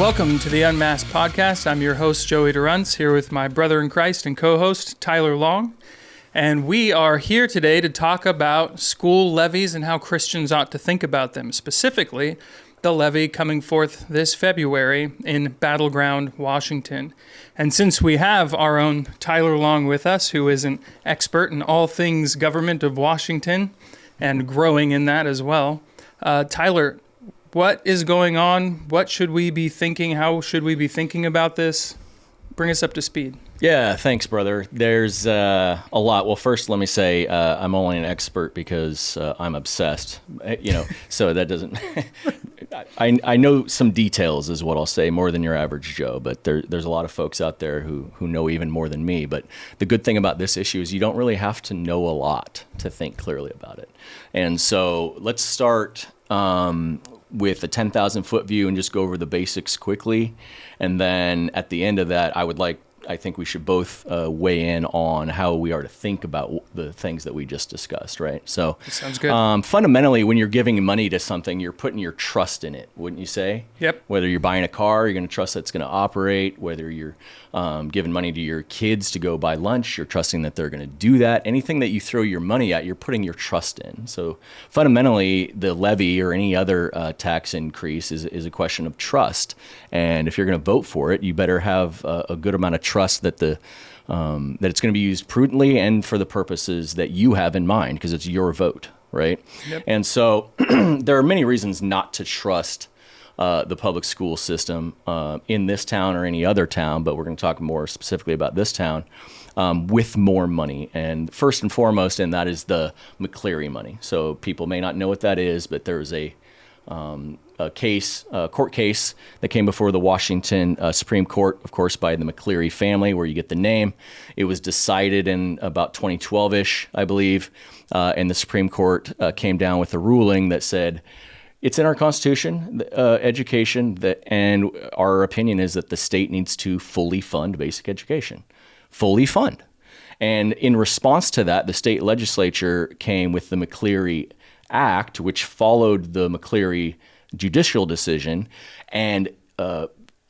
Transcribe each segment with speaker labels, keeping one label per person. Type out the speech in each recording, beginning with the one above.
Speaker 1: Welcome to the Unmasked Podcast. I'm your host, Joey Durrance, here with my brother in Christ and co-host, Tyler Long. And we are here today to talk about school levies and how Christians ought to think about them, specifically the levy coming forth this February in Battleground, Washington. And since we have our own Tyler Long with us, who is an expert in all things government of Washington and growing in that as well, Tyler, what is going on? What should we be thinking? How should we be thinking about this? Bring us up to speed.
Speaker 2: Yeah, thanks, brother. There's a lot. Well, first, let me say I'm only an expert because I'm obsessed. So that doesn't. I know some details, is what I'll say, more than your average Joe. But there's a lot of folks out there who know even more than me. But the good thing about this issue is you don't really have to know a lot to think clearly about it. And so let's start with a 10,000 foot view and just go over the basics quickly. And then at the end of that, I think we should both weigh in on how we are to think about the things that we just discussed, right? So
Speaker 1: sounds good.
Speaker 2: Fundamentally, when you're giving money to something, you're putting your trust in it, wouldn't you say?
Speaker 1: Yep.
Speaker 2: Whether you're buying a car, you're going to trust that it's going to operate. Whether you're giving money to your kids to go buy lunch, you're trusting that they're going to do that. Anything that you throw your money at, you're putting your trust in. So fundamentally, the levy or any other tax increase is a question of trust. And if you're going to vote for it, you better have a good amount of trust that that it's going to be used prudently and for the purposes that you have in mind, because it's your vote, right?
Speaker 1: Yep.
Speaker 2: And so there are many reasons not to trust the public school system in this town or any other town, but we're going to talk more specifically about this town with more money. And first and foremost, and that is the McCleary money. So people may not know what that is, but there is a court case that came before the Washington Supreme Court, of course, by the McCleary family, where you get the name. It was decided in about 2012-ish, I believe, and the Supreme Court came down with a ruling that said, it's in our Constitution, education, and our opinion is that the state needs to fully fund basic education. Fully fund. And in response to that, the state legislature came with the McCleary Act, which followed the McCleary judicial decision and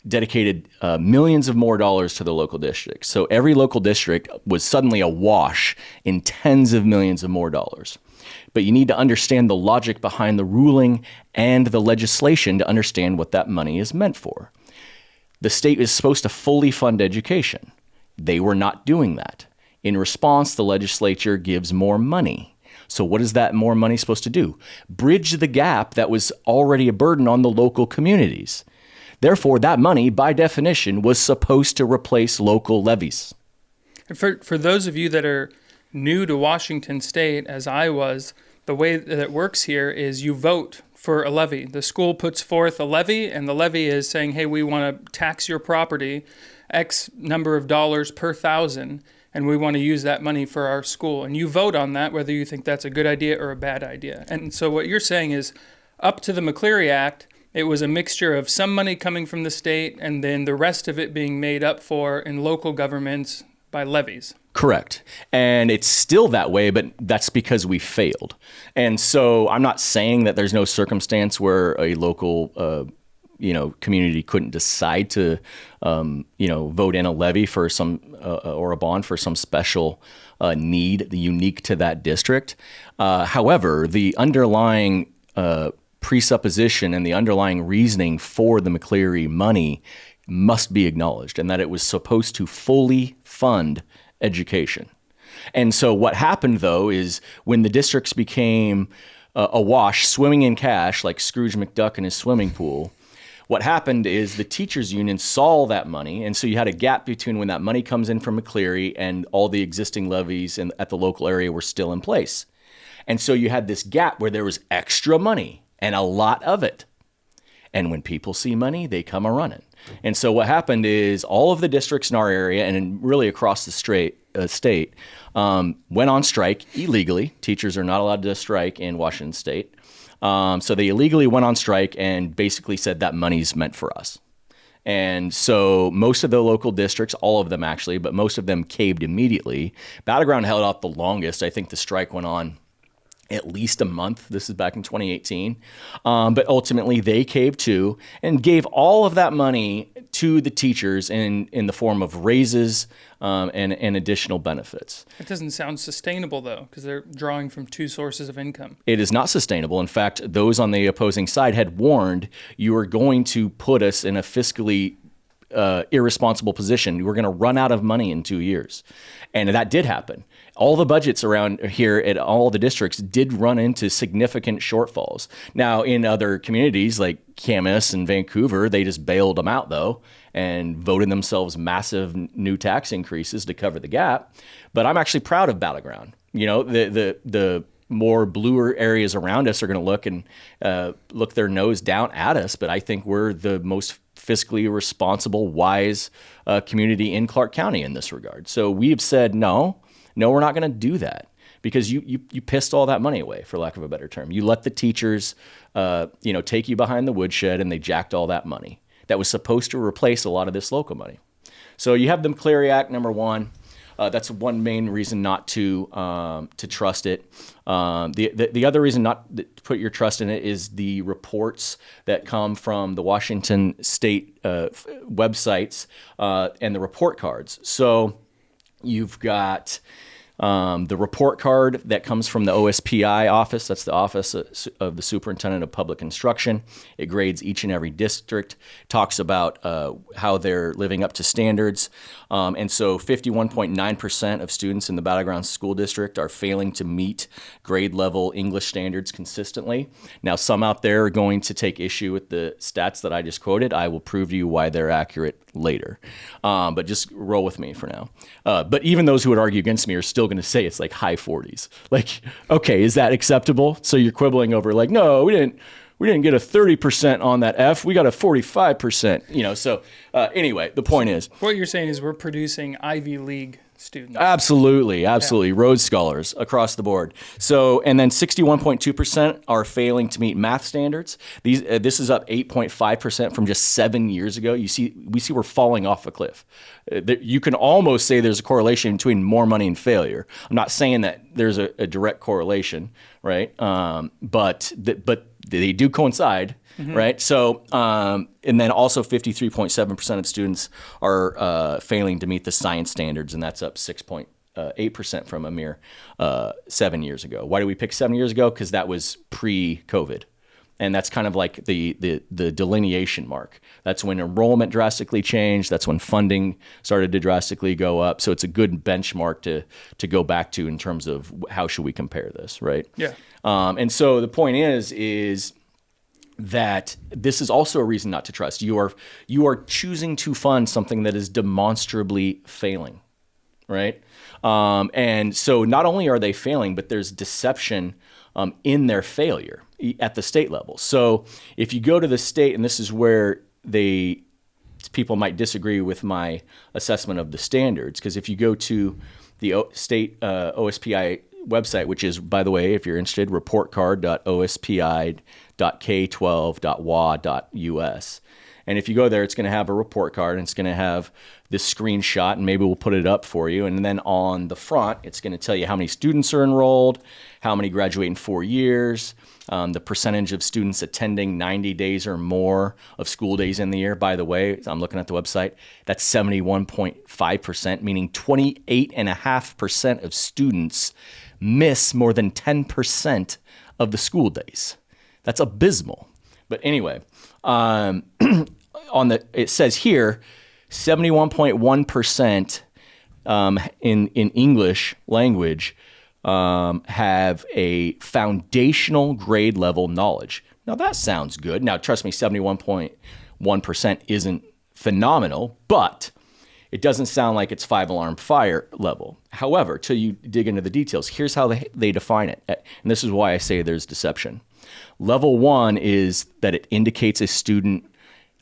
Speaker 2: dedicated millions of more dollars to the local districts. So every local district was suddenly awash in tens of millions of more dollars. But you need to understand the logic behind the ruling and the legislation to understand what that money is meant for. The state is supposed to fully fund education. They were not doing that. In response, the legislature gives more money. So what is that more money supposed to do? Bridge the gap that was already a burden on the local communities. Therefore, that money, by definition, was supposed to replace local levies.
Speaker 1: And for those of you that are new to Washington State, as I was, the way that it works here is you vote for a levy. The school puts forth a levy, and the levy is saying, hey, we want to tax your property X number of dollars per thousand, and we want to use that money for our school. And you vote on that, whether you think that's a good idea or a bad idea. And so what you're saying is, up to the McCleary Act, it was a mixture of some money coming from the state and then the rest of it being made up for in local governments by levies.
Speaker 2: Correct. And it's still that way, but that's because we failed. And so I'm not saying that there's no circumstance where a local community couldn't decide to, vote in a levy for some or a bond for some special need unique to that district. However, the underlying presupposition and the underlying reasoning for the McCleary money must be acknowledged, and that it was supposed to fully fund education. And so what happened, though, is when the districts became awash, swimming in cash, like Scrooge McDuck in his swimming pool, what happened is the teachers union saw that money, and so you had a gap between when that money comes in from McCleary and all the existing levies at the local area were still in place. And so you had this gap where there was extra money, and a lot of it. And when people see money, they come a-running. And so what happened is all of the districts in our area and really across the state went on strike illegally. Teachers are not allowed to strike in Washington State. So they illegally went on strike and basically said that money's meant for us. And so most of the local districts, all of them actually, but most of them caved immediately. Battleground held out the longest. I think the strike went on at least a month. This is back in 2018. But ultimately, they caved to and gave all of that money to the teachers in the form of raises and additional benefits.
Speaker 1: It doesn't sound sustainable, though, because they're drawing from two sources of income.
Speaker 2: It is not sustainable. In fact, those on the opposing side had warned you are going to put us in a fiscally irresponsible position. We're going to run out of money in 2 years. And that did happen. All the budgets around here at all the districts did run into significant shortfalls. Now, in other communities like Camas and Vancouver, they just bailed them out, though, and voted themselves massive new tax increases to cover the gap. But I'm actually proud of Battleground. You know, the more bluer areas around us are going to look and look their nose down at us. But I think we're the most fiscally responsible, wise community in Clark County in this regard. So we have said, no, we're not going to do that, because you pissed all that money away, for lack of a better term. You let the teachers, take you behind the woodshed, and they jacked all that money that was supposed to replace a lot of this local money. So you have the McCleary Act, number one. That's one main reason not to trust it. The other reason not to put your trust in it is the reports that come from the Washington State websites and the report cards. So you've got the report card that comes from the OSPI office. That's the Office of the Superintendent of Public Instruction. It grades each and every district, talks about how they're living up to standards. And so 51.9% of students in the Battleground School District are failing to meet grade level English standards consistently. Now, some out there are going to take issue with the stats that I just quoted. I will prove to you why they're accurate later. But just roll with me for now. But even those who would argue against me are still going to say it's like high 40s. Like, okay, is that acceptable? So you're quibbling over like, no, we didn't get a 30% on that F. We got a 45%. So anyway, the point is,
Speaker 1: what you're saying is we're producing Ivy League students.
Speaker 2: Absolutely. Yeah. Rhodes Scholars across the board. So, and then 61.2% are failing to meet math standards. This is up 8.5% from just 7 years ago. We see we're falling off a cliff. You can almost say there's a correlation between more money and failure. I'm not saying that there's a direct correlation, right? But they do coincide. Mm-hmm. Right. So, and then also 53.7% of students are failing to meet the science standards, and that's up 6.8% from a mere 7 years ago. Why did we pick 7 years ago? Because that was pre-COVID. And that's kind of like the delineation mark. That's when enrollment drastically changed. That's when funding started to drastically go up. So it's a good benchmark to go back to in terms of how should we compare this, right?
Speaker 1: Yeah.
Speaker 2: And so the point is that this is also a reason not to trust. You are choosing to fund something that is demonstrably failing, right? And so not only are they failing, but there's deception in their failure at the state level. So if you go to the state, and this is where people might disagree with my assessment of the standards, because if you go to the state OSPI website, which is, by the way, if you're interested, reportcard.ospi.k12.wa.us. And if you go there, it's going to have a report card, and it's going to have this screenshot, and maybe we'll put it up for you. And then on the front, it's going to tell you how many students are enrolled, how many graduate in 4 years, the percentage of students attending 90 days or more of school days in the year. By the way, I'm looking at the website, that's 71.5%, meaning 28.5% of students miss more than 10% of the school days. That's abysmal. But anyway, it says here, 71.1% in English language have a foundational grade level knowledge. Now that sounds good. Now trust me, 71.1% isn't phenomenal, but it doesn't sound like it's 5-alarm fire level. However, till you dig into the details, here's how they define it. And this is why I say there's deception. Level 1 is that it indicates a student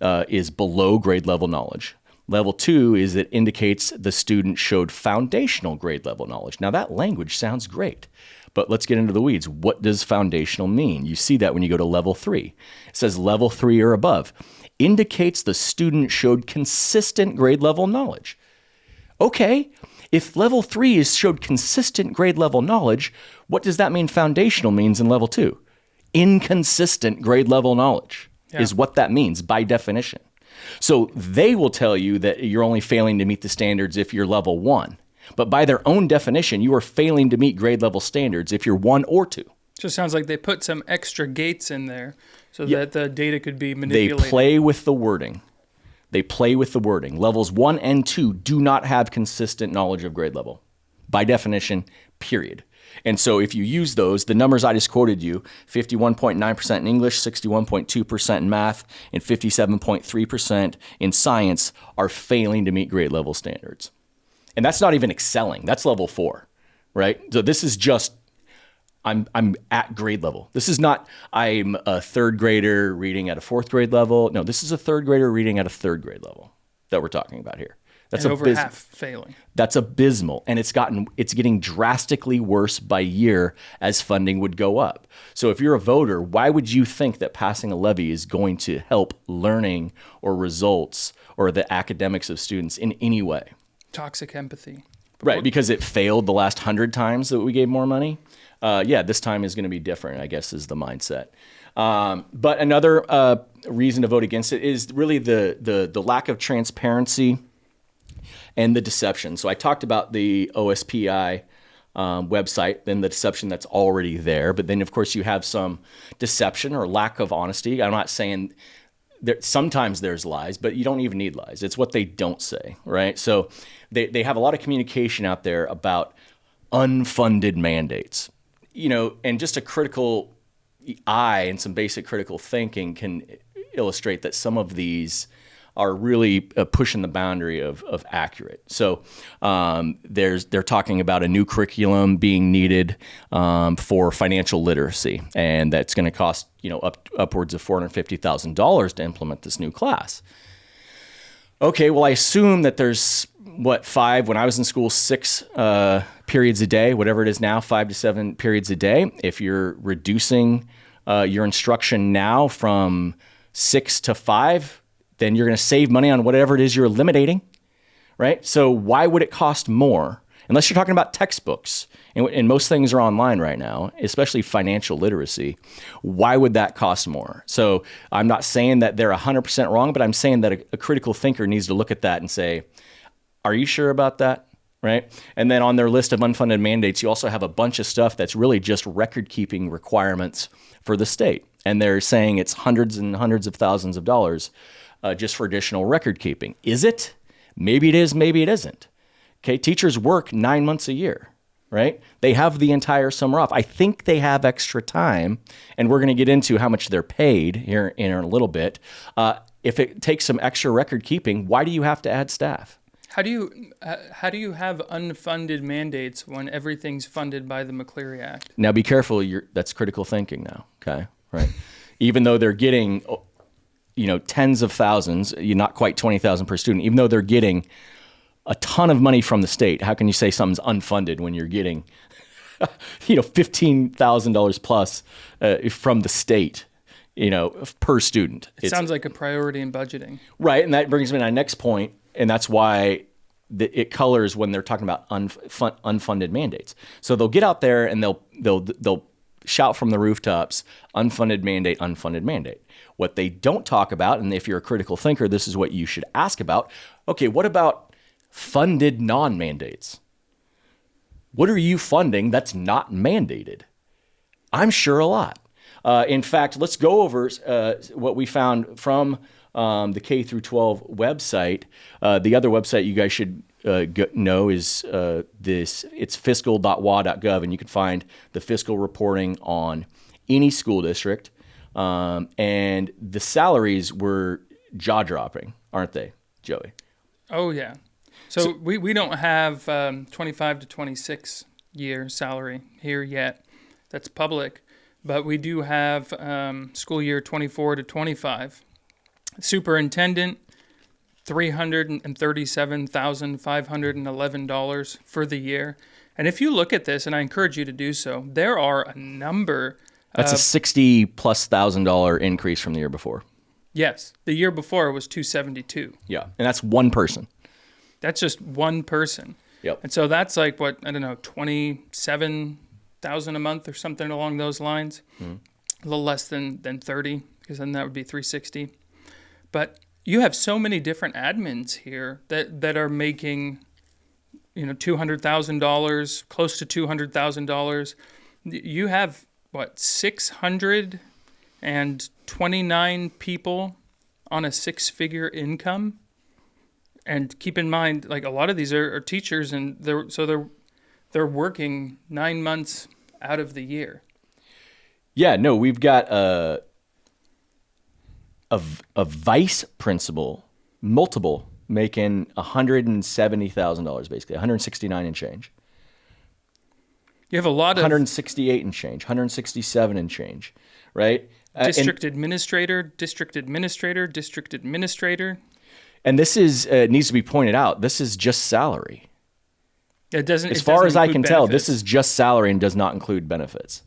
Speaker 2: is below grade level knowledge. Level 2 is it indicates the student showed foundational grade level knowledge. Now that language sounds great, but let's get into the weeds. What does foundational mean? You see that when you go to level 3. It says level 3 or above indicates the student showed consistent grade level knowledge. Okay, If level 3 is showed consistent grade level knowledge, what does that mean foundational means in level 2? Inconsistent grade level knowledge is what that means by definition. So they will tell you that you're only failing to meet the standards if you're level 1. But by their own definition, you are failing to meet grade level standards if you're 1 or 2.
Speaker 1: Just sounds like they put some extra gates in there so that the data could be manipulated.
Speaker 2: They play with the wording. Levels 1 and 2 do not have consistent knowledge of grade level, by definition, period. And so if you use those, the numbers I just quoted you, 51.9% in English, 61.2% in math, and 57.3% in science are failing to meet grade level standards. And that's not even excelling. That's level 4, right? So this is just, I'm at grade level. This is not, I'm a third grader reading at a fourth grade level. No, this is a third grader reading at a third grade level that we're talking about here. That's
Speaker 1: and over half failing.
Speaker 2: That's abysmal, and it's getting drastically worse by year as funding would go up. So if you're a voter, why would you think that passing a levy is going to help learning or results or the academics of students in any way?
Speaker 1: Toxic empathy.
Speaker 2: Right, because it failed the last 100 times that we gave more money. This time is going to be different, I guess, is the mindset. But another reason to vote against it is really the lack of transparency and the deception. So I talked about the OSPI website, then the deception that's already there. But then, of course, you have some deception or lack of honesty. I'm not saying sometimes there's lies, but you don't even need lies. It's what they don't say, right? So they have a lot of communication out there about unfunded mandates. And just a critical eye and some basic critical thinking can illustrate that some of these are really pushing the boundary of accurate. So they're talking about a new curriculum being needed for financial literacy, and that's going to cost upwards of $450,000 to implement this new class. Okay, well, I assume that there's 5, when I was in school, 6 periods a day, whatever it is now, 5 to 7 periods a day. If you're reducing your instruction now from 6 to 5, then you're going to save money on whatever it is you're eliminating, right? So why would it cost more? Unless you're talking about textbooks, and most things are online right now, especially financial literacy, why would that cost more? So I'm not saying that they're 100% wrong, but I'm saying that a critical thinker needs to look at that and say, are you sure about that, right? And then on their list of unfunded mandates, you also have a bunch of stuff that's really just record-keeping requirements for the state. And they're saying it's hundreds and hundreds of thousands of dollars just for additional record keeping. Is it? Maybe it is, maybe it isn't. Okay, teachers work 9 months a year, right? They have the entire summer off. I think they have extra time, and we're going to get into how much they're paid here in a little bit. If it takes some extra record keeping, why do you have to add staff?
Speaker 1: How do you have unfunded mandates when everything's funded by the McCleary Act?
Speaker 2: Now, be careful. That's critical thinking now, okay? Right? Even though they're getting tens of thousands, not quite 20,000 per student, even though they're getting a ton of money from the state, how can you say something's unfunded when you're getting, $15,000 plus from the state, per student?
Speaker 1: It sounds like a priority in budgeting.
Speaker 2: Right, and that brings me to my next point, and that's why it colors when they're talking about unfunded mandates. So they'll get out there and they'll shout from the rooftops, unfunded mandate, unfunded mandate. What they don't talk about, and if you're a critical thinker, this is what you should ask about. Okay, what about funded non-mandates? What are you funding that's not mandated? I'm sure a lot. In fact, let's go over what we found from the K through 12 website. The other website you guys should know is it's fiscal.wa.gov, and you can find the fiscal reporting on any school district. And the salaries were jaw-dropping, aren't they, Joey?
Speaker 1: Oh, yeah. So we don't have 25 to 26 year salary here yet. That's public. But we do have school year 24 to 25. Superintendent, $337,511 for the year. And if you look at this, and I encourage you to do so, there are a number.
Speaker 2: That's a $60,000+ increase from the year before.
Speaker 1: Yes. The year before it was $272,000.
Speaker 2: Yeah. And that's one person.
Speaker 1: That's just one person.
Speaker 2: Yep.
Speaker 1: And so that's like, what, I don't know, 27,000 a month or something along those lines. A little less than 30, because then that would be 360. But you have so many different admins here that are making, $200,000, close to $200,000. You have, 629 people on a 6-figure income? And keep in mind, like, a lot of these are teachers, and they're working 9 months out of the year.
Speaker 2: Yeah, no, we've got a vice principal, multiple, making $170,000 basically, 169 and change.
Speaker 1: You have a lot of
Speaker 2: 168 and change, 167 and change, right?
Speaker 1: district administrator.
Speaker 2: And this is needs to be pointed out. This is just salary.
Speaker 1: It doesn't.
Speaker 2: As far as I can tell, this is just salary and does not include benefits.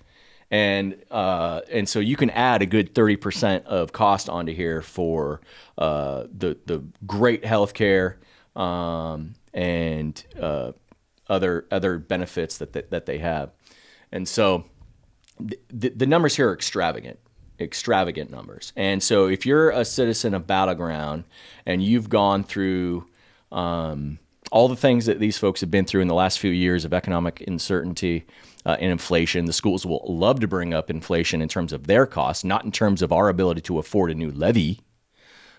Speaker 2: And so you can add a good 30% of cost onto here for the great healthcare and other benefits that they have. And so the numbers here are extravagant numbers. And so if you're a citizen of Battleground and you've gone through all the things that these folks have been through in the last few years of economic uncertainty and inflation, the schools will love to bring up inflation in terms of their costs, not in terms of our ability to afford a new levy,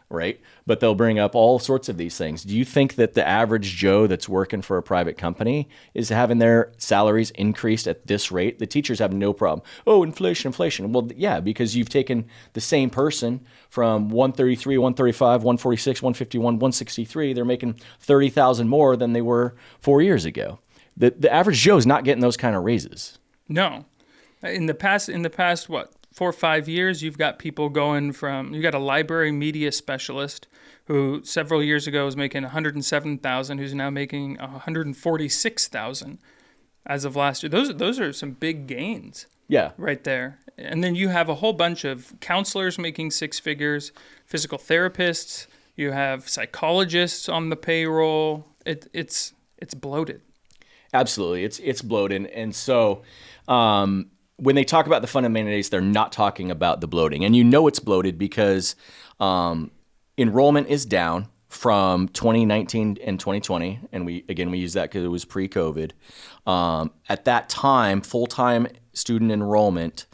Speaker 2: right? But they'll bring up all sorts of these things. Do you think that the average Joe that's working for a private company is having their salaries increased at this rate? The teachers have no problem. Oh, inflation. Well, yeah, because you've taken the same person from 133, 135, 146, 151, 163. They're making 30,000 more than they were 4 years ago. The average Joe is not getting those kind of raises.
Speaker 1: No. In the past, 4 or 5 years, you've got people going from, you got a library media specialist who several years ago was making $107,000, who's now making $146,000 as of last year. Those are some big gains.
Speaker 2: Yeah.
Speaker 1: Right there. And then you have a whole bunch of counselors making 6 figures, physical therapists, you have psychologists on the payroll. It's bloated.
Speaker 2: Absolutely. It's bloated. And so when they talk about the funding mandates, they're not talking about the bloating. And you know it's bloated because enrollment is down from 2019 and 2020. And we use that because it was pre-COVID. At that time, full-time student enrollment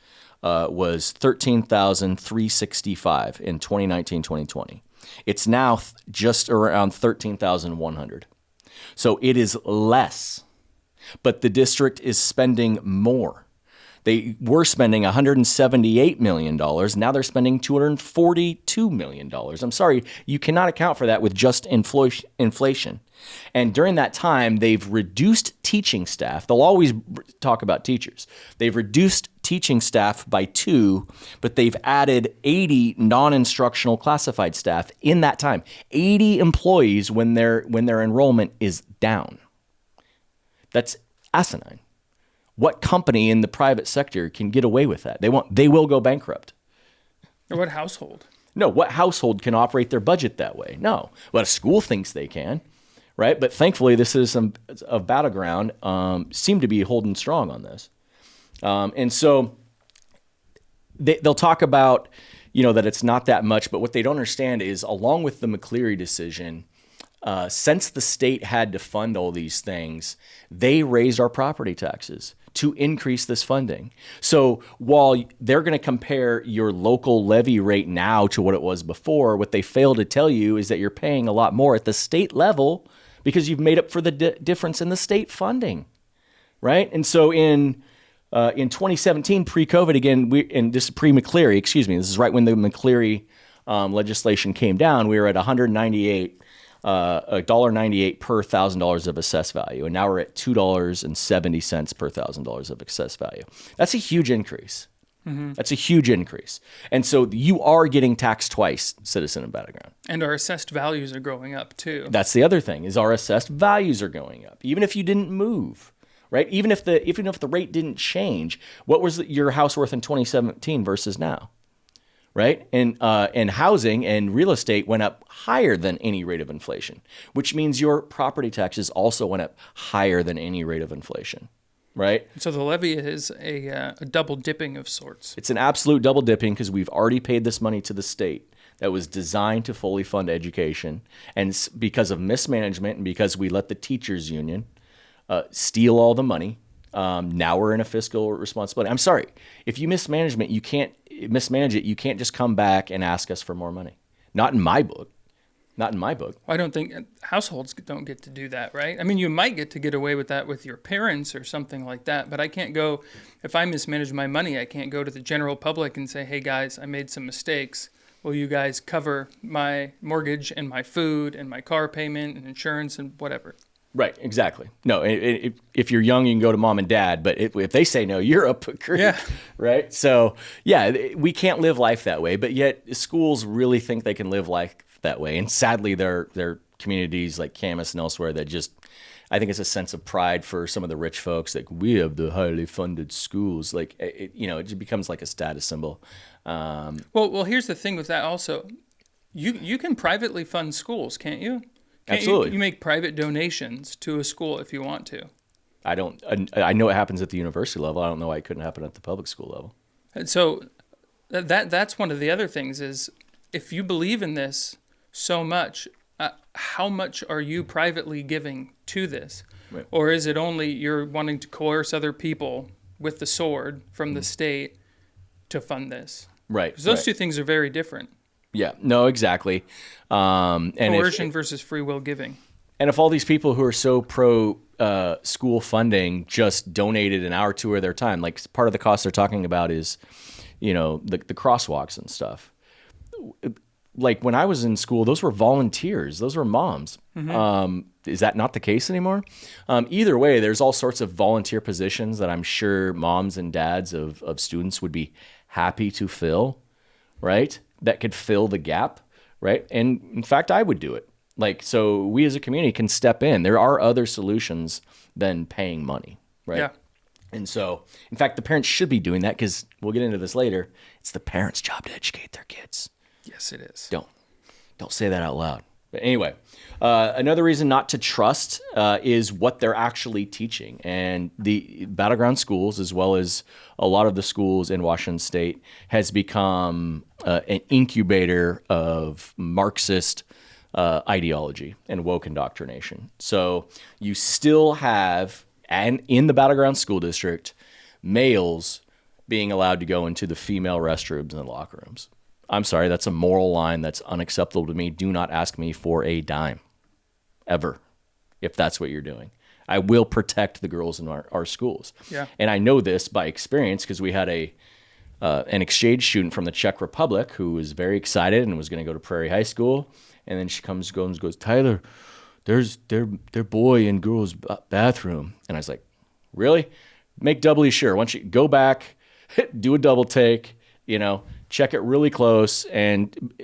Speaker 2: was 13,365 in 2019, 2020. It's now just around 13,100. So it is less, but the district is spending more. They were spending $178 million. Now they're spending $242 million. I'm sorry, you cannot account for that with just inflation. And during that time, they've reduced teaching staff. They'll always talk about teachers. They've reduced teaching staff by 2, but they've added 80 non-instructional classified staff in that time. 80 employees when their enrollment is down. That's asinine. What company in the private sector can get away with that? They will go bankrupt.
Speaker 1: Or what household?
Speaker 2: No, what household can operate their budget that way? No. But a school thinks they can, right? But thankfully, the citizens of Battleground seem to be holding strong on this. And so they'll talk about, that it's not that much, but what they don't understand is along with the McCleary decision, since the state had to fund all these things, they raised our property taxes to increase this funding. So while they're going to compare your local levy rate now to what it was before, what they fail to tell you is that you're paying a lot more at the state level because you've made up for the difference in the state funding, right? And so in 2017, pre-COVID, again, and this is pre-McCleary, this is right when the McCleary legislation came down, we were at $1.98 per $1,000 of assessed value, and now we're at $2.70 per $1,000 of assessed value. That's a huge increase. Mm-hmm. That's a huge increase. And so you are getting taxed twice, citizen of Battleground.
Speaker 1: And our assessed values are going up too.
Speaker 2: That's the other thing, is our assessed values are going up, even if you didn't move, right? Even if the rate didn't change, what was your house worth in 2017 versus now? right? And housing and real estate went up higher than any rate of inflation, which means your property taxes also went up higher than any rate of inflation, right?
Speaker 1: So the levy is a double dipping of sorts.
Speaker 2: It's an absolute double dipping because we've already paid this money to the state that was designed to fully fund education. And because of mismanagement and because we let the teachers union steal all the money, now we're in a fiscal responsibility. I'm sorry, if you mismanage it, you can't just come back and ask us for more money. Not in my book. Not in my book.
Speaker 1: I don't think households don't get to do that, right? I mean, you might get away with that with your parents or something like that, but I can't go, if I mismanage my money, I can't go to the general public and say, hey guys, I made some mistakes. Will you guys cover my mortgage and my food and my car payment and insurance and whatever?
Speaker 2: Right, exactly. No, if you're young, you can go to mom and dad, but if they say no, you're a creep,
Speaker 1: yeah.
Speaker 2: Right? So, yeah, we can't live life that way, but yet schools really think they can live life that way. And sadly, there are communities like Camas and elsewhere that just, I think it's a sense of pride for some of the rich folks, like, we have the highly funded schools. Like, it just becomes like a status symbol.
Speaker 1: Well, here's the thing with that also. You can privately fund schools, can't you?
Speaker 2: Absolutely.
Speaker 1: You make private donations to a school if you want to.
Speaker 2: I know it happens at the university level. I don't know why it couldn't happen at the public school level.
Speaker 1: And so that's one of the other things is if you believe in this so much, how much are you privately giving to this? Right. Or is it only you're wanting to coerce other people with the sword from the state to fund this?
Speaker 2: Right.
Speaker 1: Because those two things are very different.
Speaker 2: Yeah, no, exactly. And
Speaker 1: coercion versus free will giving.
Speaker 2: And if all these people who are so pro school funding just donated an hour or two of their time, like part of the cost they're talking about is, the crosswalks and stuff. Like when I was in school, those were volunteers. Those were moms. Mm-hmm. Is that not the case anymore? Either way, there's all sorts of volunteer positions that I'm sure moms and dads of students would be happy to fill, right? That could fill the gap, right? And in fact, I would do it. Like, so we as a community can step in. There are other solutions than paying money, right?
Speaker 1: Yeah.
Speaker 2: And so, in fact, the parents should be doing that because we'll get into this later. It's the parents' job to educate their kids.
Speaker 1: Yes, it is.
Speaker 2: Don't say that out loud. But anyway, another reason not to trust is what they're actually teaching. And the Battleground schools, as well as a lot of the schools in Washington State, has become an incubator of Marxist ideology and woke indoctrination. So you still have, and in the Battleground school district, males being allowed to go into the female restrooms and the locker rooms. I'm sorry, that's a moral line that's unacceptable to me. Do not ask me for a dime, ever, if that's what you're doing. I will protect the girls in our schools.
Speaker 1: Yeah. And
Speaker 2: I know this by experience because we had an exchange student from the Czech Republic who was very excited and was going to go to Prairie High School. And then she goes, Tyler, there's their boy and girl's bathroom. And I was like, really? Make doubly sure. Why don't you go back, do a double take, check it really close. And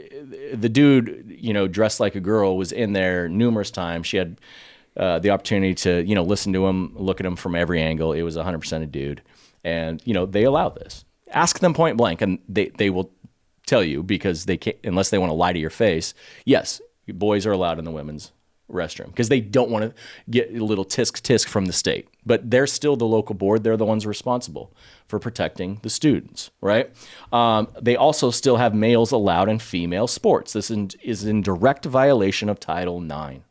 Speaker 2: the dude, dressed like a girl, was in there numerous times. She had the opportunity to, listen to him, look at him from every angle. It was 100% a dude. And, they allow this. Ask them point blank, and they will tell you, because they can't, unless they want to lie to your face. Yes, boys are allowed in the women's restroom because they don't want to get a little tisk from the state. But they're still the local board. They're the ones responsible for protecting the students, right? They also still have males allowed in female sports. This is in direct violation of Title IX.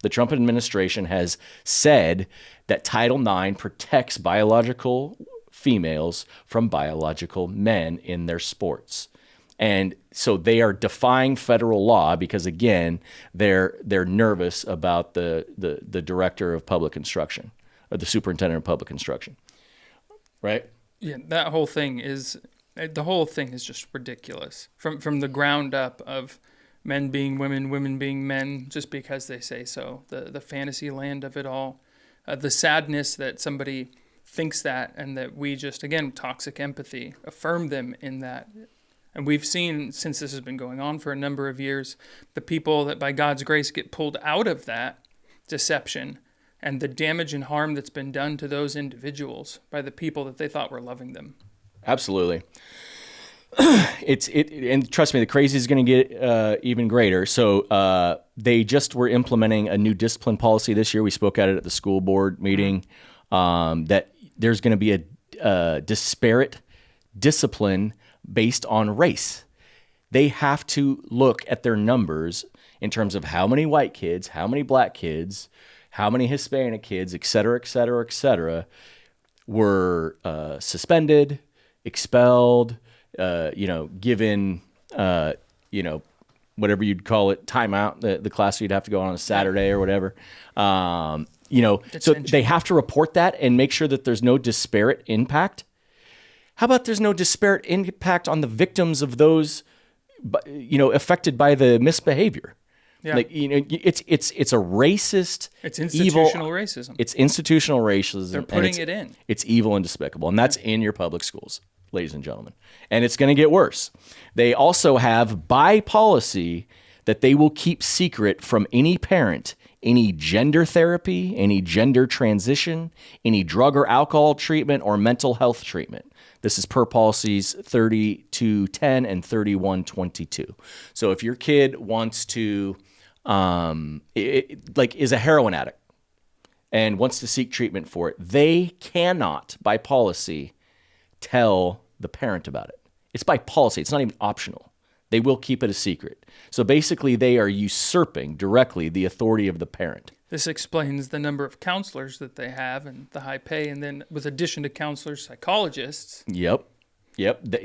Speaker 2: The Trump administration has said that Title IX protects biological females from biological men in their sports. And so they are defying federal law because, again, they're nervous about the director of public instruction or the superintendent of public instruction, right?
Speaker 1: Yeah, the whole thing is just ridiculous from the ground up of men being women, women being men, just because they say so. The fantasy land of it all, the sadness that somebody thinks that, and that we just, again, toxic empathy, affirm them in that. And we've seen, since this has been going on for a number of years, the people that by God's grace get pulled out of that deception and the damage and harm that's been done to those individuals by the people that they thought were loving them.
Speaker 2: Absolutely. And trust me, the crazy is going to get even greater. So they just were implementing a new discipline policy this year. We spoke at it at the school board meeting, that there's going to be a disparate discipline based on race. They have to look at their numbers in terms of how many white kids, how many black kids, how many Hispanic kids, et cetera, were suspended, expelled, given, whatever you'd call it, timeout, the class you'd have to go on a Saturday or whatever. So they have to report that and make sure that there's no disparate impact. How about there's no disparate impact on the victims of those, affected by the misbehavior? Yeah. It's a racist,
Speaker 1: it's institutional racism.
Speaker 2: It's institutional racism.
Speaker 1: They're putting it in.
Speaker 2: It's evil and despicable, and that's in your public schools, ladies and gentlemen. And it's going to get worse. They also have by policy that they will keep secret from any parent any gender therapy, any gender transition, any drug or alcohol treatment, or mental health treatment. This is per policies 3210 and 3122. So if your kid wants to, is a heroin addict and wants to seek treatment for it, they cannot, by policy, tell the parent about it. It's by policy. It's not even optional. They will keep it a secret. So basically, they are usurping directly the authority of the parent.
Speaker 1: This explains the number of counselors that they have and the high pay, and then with addition to counselors, psychologists.
Speaker 2: Yep.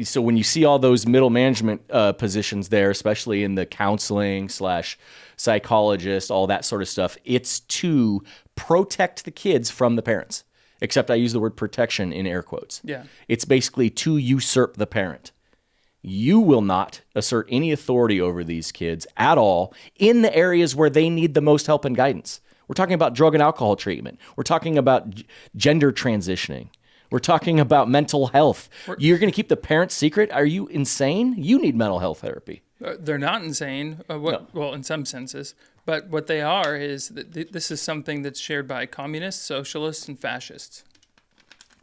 Speaker 2: So when you see all those middle management positions there, especially in the counseling / psychologist, all that sort of stuff, it's to protect the kids from the parents. Except I use the word protection in air quotes.
Speaker 1: Yeah.
Speaker 2: It's basically to usurp the parent. You will not assert any authority over these kids at all in the areas where they need the most help and guidance. We're talking about drug and alcohol treatment. We're talking about gender transitioning. We're talking about mental health. You're going to keep the parents secret? Are you insane? You need mental health therapy.
Speaker 1: They're not insane,
Speaker 2: No.
Speaker 1: Well, in some senses. But what they are is that this is something that's shared by communists, socialists, and fascists.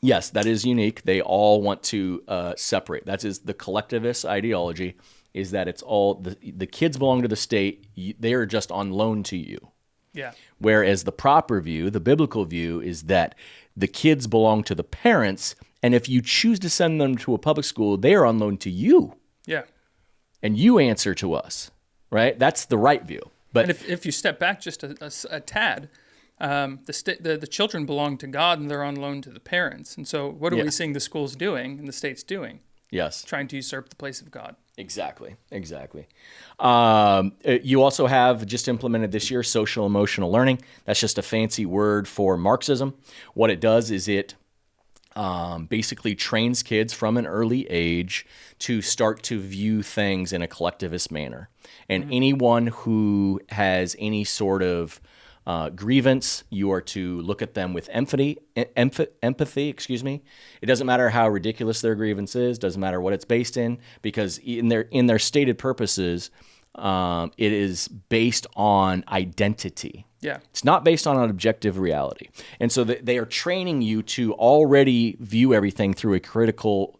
Speaker 2: Yes, that is unique. They all want to separate. That is the collectivist ideology, is that it's all, the kids belong to the state. They are just on loan to you.
Speaker 1: Yeah.
Speaker 2: Whereas the proper view, the biblical view, is that the kids belong to the parents, and if you choose to send them to a public school, they are on loan to you.
Speaker 1: Yeah.
Speaker 2: And you answer to us, right? That's the right view. But
Speaker 1: and if you step back just a tad, the children belong to God and they're on loan to the parents. And so what are we seeing the schools doing and the states doing?
Speaker 2: Yes.
Speaker 1: Trying to usurp the place of God.
Speaker 2: Exactly. You also have just implemented this year social emotional learning. That's just a fancy word for Marxism. What it does is it basically trains kids from an early age to start to view things in a collectivist manner. And anyone who has any sort of grievance, you are to look at them with empathy. It doesn't matter how ridiculous their grievance is, doesn't matter what it's based in, because in their stated purposes, it is based on identity.
Speaker 1: Yeah.
Speaker 2: It's not based on an objective reality. And so they are training you to already view everything through a critical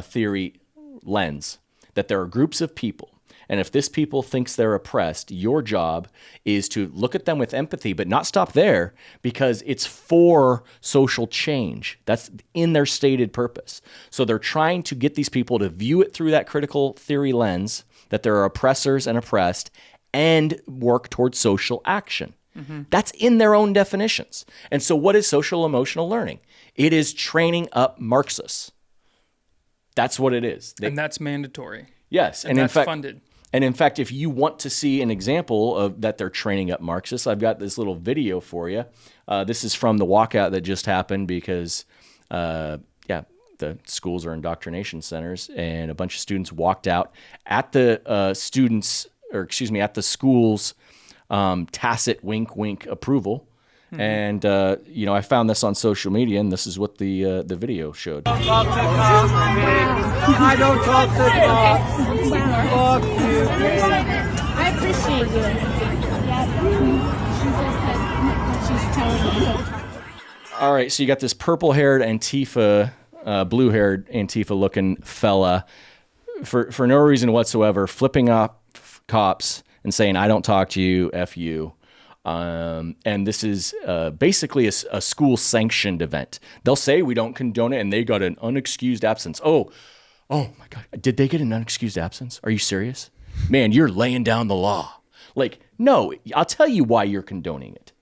Speaker 2: theory lens, that there are groups of people. And if this people thinks they're oppressed, your job is to look at them with empathy, but not stop there, because it's for social change. That's in their stated purpose. So they're trying to get these people to view it through that critical theory lens, that there are oppressors and oppressed, and work towards social action. Mm-hmm. That's in their own definitions. And so what is social emotional learning? It is training up Marxists. That's what it is.
Speaker 1: And that's mandatory.
Speaker 2: Yes.
Speaker 1: And that's funded.
Speaker 2: And in fact, if you want to see an example of that they're training up Marxists, I've got this little video for you. This is from the walkout that just happened because, the schools are indoctrination centers, and a bunch of students walked out at the school's tacit wink approval. Mm-hmm. And, I found this on social media, and this is what the video showed.
Speaker 3: I don't talk to cops. Fuck you.
Speaker 4: I appreciate you. She's telling me.
Speaker 2: All right, so you got this purple-haired Antifa, blue-haired Antifa-looking fella for no reason whatsoever, flipping off cops and saying, I don't talk to you, F you. And this is basically a school-sanctioned event. They'll say we don't condone it, and they got an unexcused absence. Oh my God. Did they get an unexcused absence? Are you serious? Man, you're laying down the law. Like, no, I'll tell you why you're condoning it.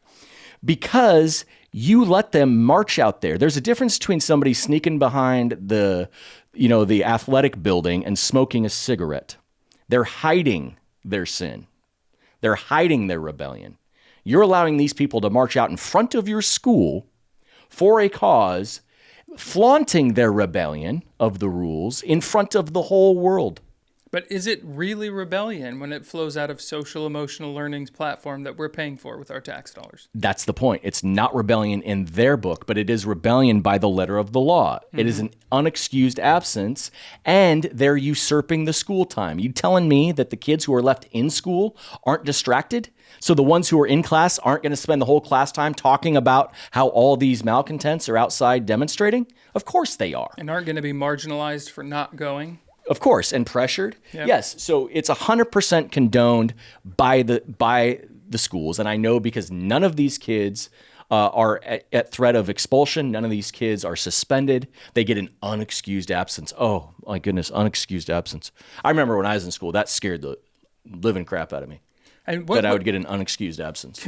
Speaker 2: Because you let them march out there. There's a difference between somebody sneaking behind the athletic building and smoking a cigarette. They're hiding their sin. They're hiding their rebellion. You're allowing these people to march out in front of your school for a cause, flaunting their rebellion of the rules in front of the whole world.
Speaker 1: But is it really rebellion when it flows out of social emotional learning's platform that we're paying for with our tax dollars?
Speaker 2: That's the point. It's not rebellion in their book, but it is rebellion by the letter of the law. Mm-hmm. It is an unexcused absence, and they're usurping the school time. You telling me that the kids who are left in school aren't distracted? So the ones who are in class aren't going to spend the whole class time talking about how all these malcontents are outside demonstrating? Of course they are.
Speaker 1: And aren't going to be marginalized for not going?
Speaker 2: Of course, and pressured.
Speaker 1: Yep.
Speaker 2: Yes, so it's 100% condoned by the schools, and I know because none of these kids are at threat of expulsion. None of these kids are suspended. They get an unexcused absence. Oh my goodness, unexcused absence. I remember when I was in school, that scared the living crap out of me. And I would get an unexcused absence.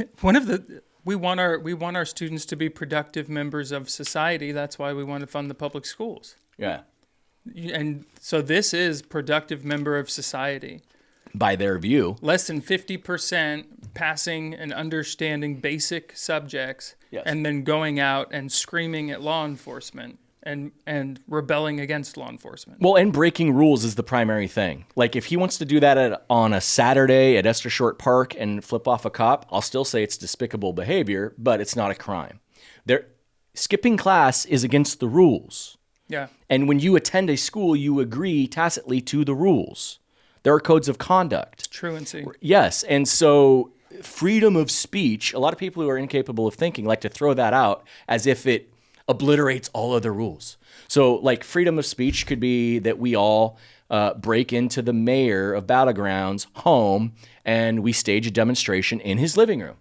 Speaker 1: We want our students to be productive members of society. That's why we want to fund the public schools.
Speaker 2: Yeah.
Speaker 1: And so this is productive member of society.
Speaker 2: By their view.
Speaker 1: Less than 50% passing and understanding basic subjects, yes, and then going out and screaming at law enforcement and rebelling against law enforcement.
Speaker 2: Well, and breaking rules is the primary thing. Like if he wants to do that on a Saturday at Esther Short Park and flip off a cop, I'll still say it's despicable behavior, but it's not a crime. Skipping class is against the rules.
Speaker 1: Yeah.
Speaker 2: And when you attend a school, you agree tacitly to the rules. There are codes of conduct.
Speaker 1: Truancy.
Speaker 2: Yes. And so freedom of speech, a lot of people who are incapable of thinking like to throw that out as if it obliterates all other rules. So like freedom of speech could be that we all break into the mayor of Battleground's home and we stage a demonstration in his living room.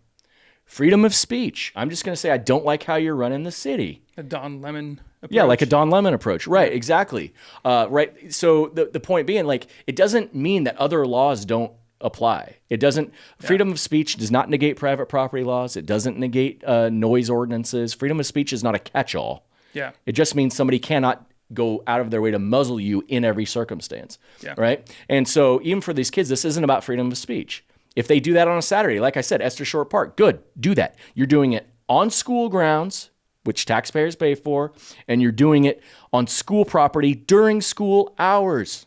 Speaker 2: Freedom of speech. I'm just going to say I don't like how you're running the city.
Speaker 1: A Don Lemon approach.
Speaker 2: Yeah, like a Don Lemon approach. Right, exactly. Right. So the point being, like, it doesn't mean that other laws don't apply. It doesn't. Freedom of speech does not negate private property laws. It doesn't negate noise ordinances. Freedom of speech is not a catch-all.
Speaker 1: Yeah.
Speaker 2: It just means somebody cannot go out of their way to muzzle you in every circumstance.
Speaker 1: Yeah.
Speaker 2: Right. And so even for these kids, this isn't about freedom of speech. If they do that on a Saturday, like I said, Esther Short Park, good, do that. You're doing it on school grounds, which taxpayers pay for, and you're doing it on school property during school hours.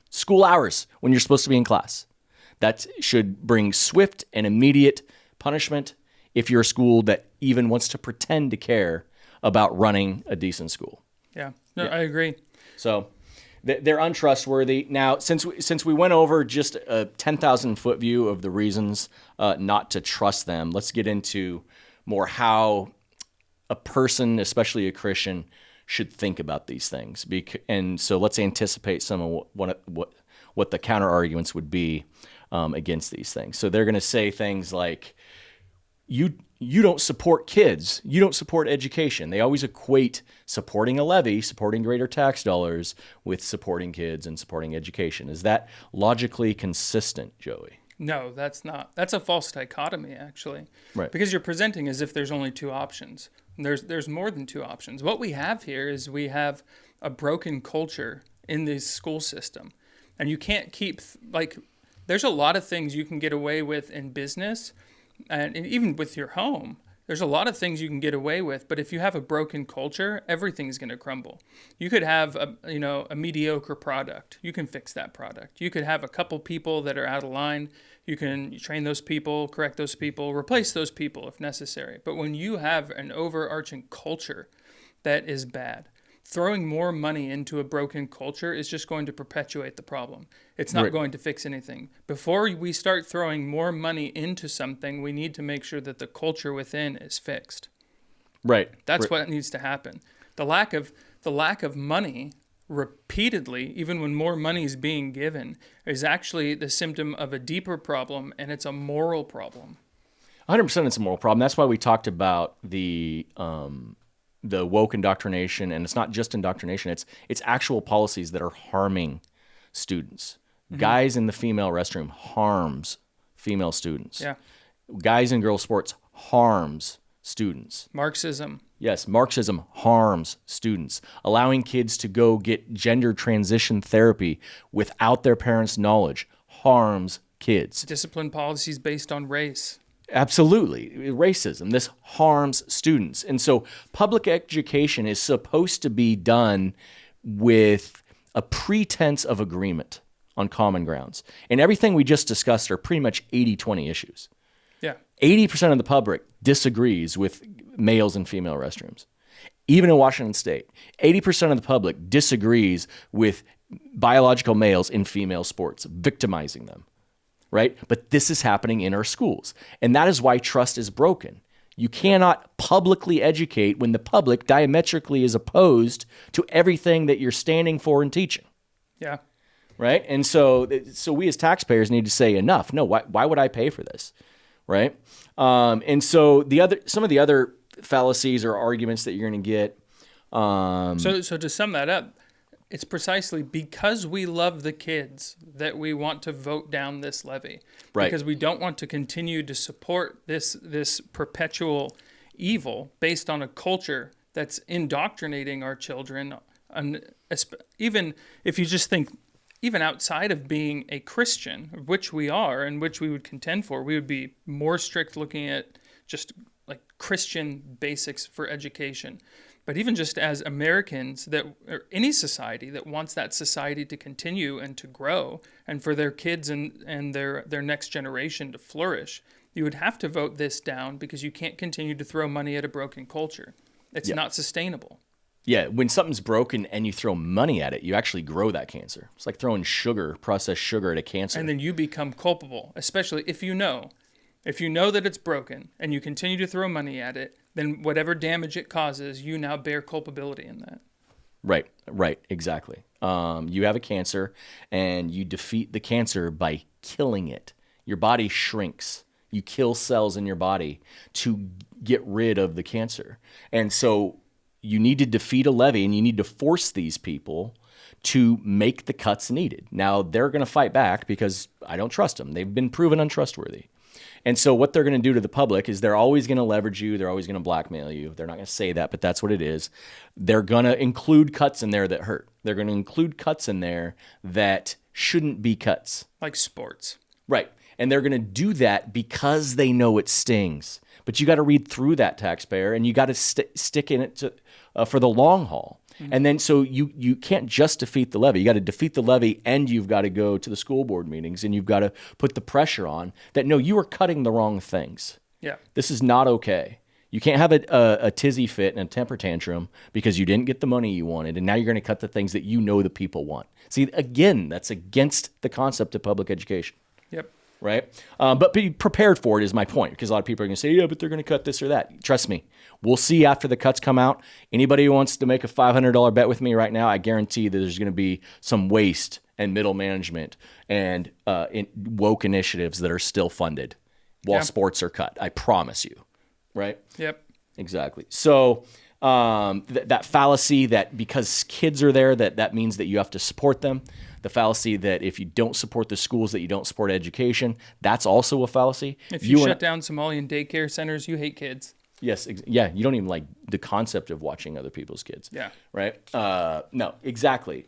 Speaker 2: School hours when you're supposed to be in class. That should bring swift and immediate punishment if you're a school that even wants to pretend to care about running a decent school.
Speaker 1: Yeah, I agree.
Speaker 2: So they're untrustworthy. Now, since we went over just a 10,000-foot view of the reasons not to trust them, let's get into more how a person, especially a Christian, should think about these things. And so let's anticipate some of what the counter arguments would be against these things. So they're going to say things like, you don't support kids. You don't support education. They always equate supporting a levy, supporting greater tax dollars, with supporting kids and supporting education. Is that logically consistent, Joey?
Speaker 1: No, that's not. That's a false dichotomy, actually.
Speaker 2: Right.
Speaker 1: Because you're presenting as if there's only two options. There's more than two options. What we have here is we have a broken culture in this school system. And you can't keep, there's a lot of things you can get away with in business and even with your home. There's a lot of things you can get away with, but if you have a broken culture, everything's going to crumble. You could have a mediocre product. You can fix that product. You could have a couple people that are out of line. You can train those people, correct those people, replace those people if necessary. But when you have an overarching culture that is bad, throwing more money into a broken culture is just going to perpetuate the problem. It's not going to fix anything. Before we start throwing more money into something, we need to make sure that the culture within is fixed.
Speaker 2: Right.
Speaker 1: That's what needs to happen. The lack of money repeatedly, even when more money is being given, is actually the symptom of a deeper problem, and it's a moral problem.
Speaker 2: 100% it's a moral problem. That's why we talked about the woke indoctrination, and it's not just indoctrination, it's actual policies that are harming students. Guys in the female restroom harms female students.
Speaker 1: Yeah.
Speaker 2: Guys in girls sports harms students.
Speaker 1: Marxism.
Speaker 2: Yes, Marxism harms students. Allowing kids to go get gender transition therapy without their parents' knowledge harms kids.
Speaker 1: Discipline policies based on race.
Speaker 2: Absolutely. Racism. This harms students. And so public education is supposed to be done with a pretense of agreement on common grounds. And everything we just discussed are pretty much 80-20 issues.
Speaker 1: Yeah.
Speaker 2: 80% of the public disagrees with males and female restrooms. Even in Washington State, 80% of the public disagrees with biological males in female sports, victimizing them, right? But this is happening in our schools. And that is why trust is broken. You cannot publicly educate when the public diametrically is opposed to everything that you're standing for and teaching.
Speaker 1: Yeah.
Speaker 2: Right? And so we as taxpayers need to say enough. No, why would I pay for this? Right? And so some of the other fallacies or arguments that you're going to get.
Speaker 1: So to sum that up, it's precisely because we love the kids that we want to vote down this levy.
Speaker 2: Right.
Speaker 1: Because we don't want to continue to support this perpetual evil based on a culture that's indoctrinating our children. And even if you just think, even outside of being a Christian, which we are and which we would contend for, we would be more strict looking at just like Christian basics for education. But even just as Americans, or any society that wants that society to continue and to grow and for their kids and their next generation to flourish, you would have to vote this down because you can't continue to throw money at a broken culture. It's not sustainable.
Speaker 2: Yeah, when something's broken and you throw money at it, you actually grow that cancer. It's like throwing processed sugar at a cancer.
Speaker 1: And then you become culpable, especially if you know that it's broken and you continue to throw money at it, then whatever damage it causes, you now bear culpability in that.
Speaker 2: Right, exactly. You have a cancer and you defeat the cancer by killing it. Your body shrinks. You kill cells in your body to get rid of the cancer. And so you need to defeat a levy and you need to force these people to make the cuts needed. Now, they're going to fight back because I don't trust them. They've been proven untrustworthy. And so what they're going to do to the public is they're always going to leverage you. They're always going to blackmail you. They're not going to say that, but that's what it is. They're going to include cuts in there that hurt. They're going to include cuts in there that shouldn't be cuts.
Speaker 1: Like sports.
Speaker 2: Right. And they're going to do that because they know it stings. But you got to read through that, taxpayer, and you got to stick in it for the long haul. Mm-hmm. And then so you can't just defeat the levy. You got to defeat the levy, and you've got to go to the school board meetings, and you've got to put the pressure on that, no, you are cutting the wrong things.
Speaker 1: Yeah.
Speaker 2: This is not okay. You can't have a tizzy fit and a temper tantrum because you didn't get the money you wanted, and now you're going to cut the things that you know the people want. See, again, that's against the concept of public education.
Speaker 1: Yep.
Speaker 2: Right? But be prepared for it is my point, because a lot of people are going to say, yeah, but they're going to cut this or that. Trust me. We'll see after the cuts come out. Anybody who wants to make a $500 bet with me right now, I guarantee that there's going to be some waste and middle management and woke initiatives that are still funded while sports are cut. I promise you. Right?
Speaker 1: Yep.
Speaker 2: Exactly. So that fallacy that because kids are there, that means that you have to support them. The fallacy that if you don't support the schools, that you don't support education, that's also a fallacy.
Speaker 1: If you shut down Somalian daycare centers, you hate kids.
Speaker 2: Yes. Yeah. You don't even like the concept of watching other people's kids.
Speaker 1: Yeah.
Speaker 2: Right? No, exactly.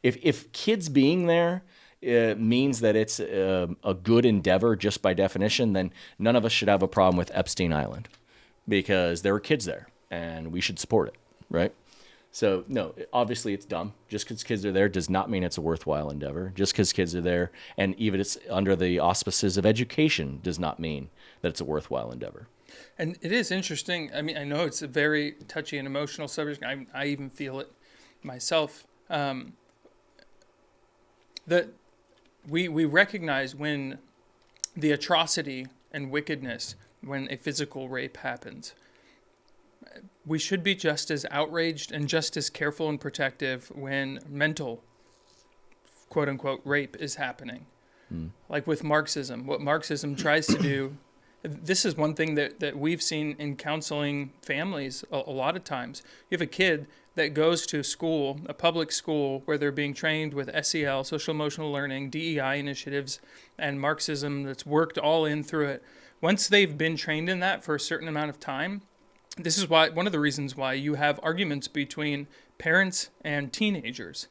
Speaker 2: If kids being there means that it's a good endeavor just by definition, then none of us should have a problem with Epstein Island because there were kids there and we should support it. Right? So, no, obviously it's dumb. Just because kids are there does not mean it's a worthwhile endeavor. Just because kids are there, and even it's under the auspices of education, does not mean that it's a worthwhile endeavor.
Speaker 1: And it is interesting. I mean, I know it's a very touchy and emotional subject. I even feel it myself. That we recognize when the atrocity and wickedness, when a physical rape happens, we should be just as outraged and just as careful and protective when mental, quote unquote, rape is happening. Like with Marxism, what Marxism tries to do, this is one thing that we've seen in counseling families a lot of times. You have a kid that goes to school, a public school, where they're being trained with SEL, social emotional learning, DEI initiatives, and Marxism that's worked all in through it. Once they've been trained in that for a certain amount of time, this is why one of the reasons why you have arguments between parents and teenagers.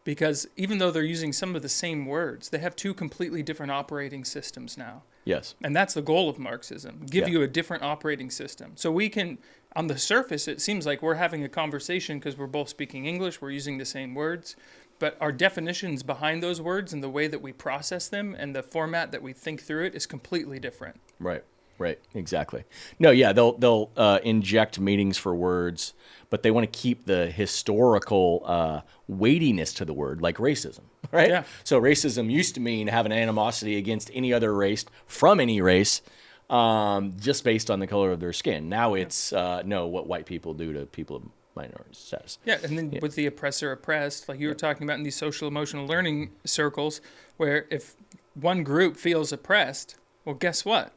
Speaker 1: Because even though they're using some of the same words, they have two completely different operating systems now.
Speaker 2: Yes.
Speaker 1: And that's the goal of Marxism, give
Speaker 2: Yeah.
Speaker 1: you a different operating system. So we can, on the surface, it seems like we're having a conversation because we're both speaking English, we're using the same words, but our definitions behind those words and the way that we process them and the format that we think through it is completely different.
Speaker 2: Right, exactly. No, yeah, they'll inject meanings for words, but they want to keep the historical weightiness to the word, like racism, right?
Speaker 1: Yeah.
Speaker 2: So racism used to mean having animosity against any other race from any race, just based on the color of their skin. Now it's no, what white people do to people of minority status.
Speaker 1: Yeah, and then with the oppressor oppressed, like you were talking about in these social emotional learning circles, where if one group feels oppressed, well, guess what?